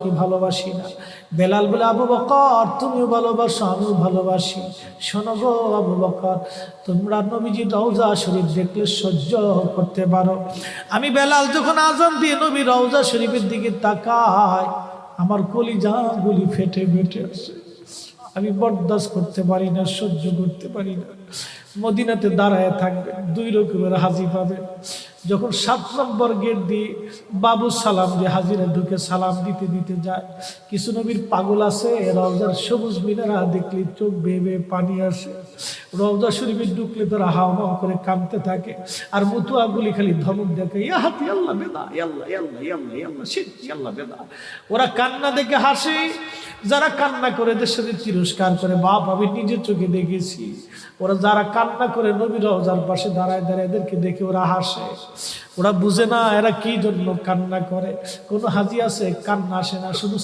কি ভালোবাসি না। বেলাল বলে, আবু বকর তুমিও ভালোবাসো, আমিও ভালোবাসি। শোনো গো আবু বকর, তোমরা নবীজির রওজা শরীফ দেখলে সহ্য করতে পারো? আমি বেলাল যখন আজান দিয়ে নবী রওজা শরীফের দিকে তাকাই, আমার কলিজা গুলি ফেটে ফেটে আসে। আমি বরদাস্ত করতে পারি না, সহ্য করতে পারি না। মদিনাতে দাঁড়ায় থাকবে, দুই রকমের হাজি পাবে। যখন 7 নম্বর গেট দিয়ে বাবু সালাম যে হাজিরা ঢুকে সালাম দিতে দিতে যায়, কিছু নবীর পাগল আছে, রওজার সবুজ মিনারা দেখলে চোখ বেয়ে বেয়ে পানি আসে। রওজা শরীফে ঢুকলে তারা হাওয়া করে কাঁদতে থাকে, আর মুতুয়াগুলি খালি ধমক দেখে, ইয়া হাতি আল্লাহ বেদা, ইয়াল্লাহ ইয়াল্লাহ ইয়াল্লাহ ইয়াল্লাহ শিট ইয়াল্লাহ বেদা। ওরা কান্না দেখে হাসে, যারা কান্না করে দেশের তিরস্কার করে। বাপ, আমি নিজের চোখে দেখেছি, ওরা যারা কান্না করে নবী রওজার পাশে দাঁড়ায় দাঁড়ায় এদেরকে দেখে ওরা হাসে। ওরা বুঝে না এরা কি জন্য কান্না করে। কোনো হাজি আছে কান্না আসে না, শুধু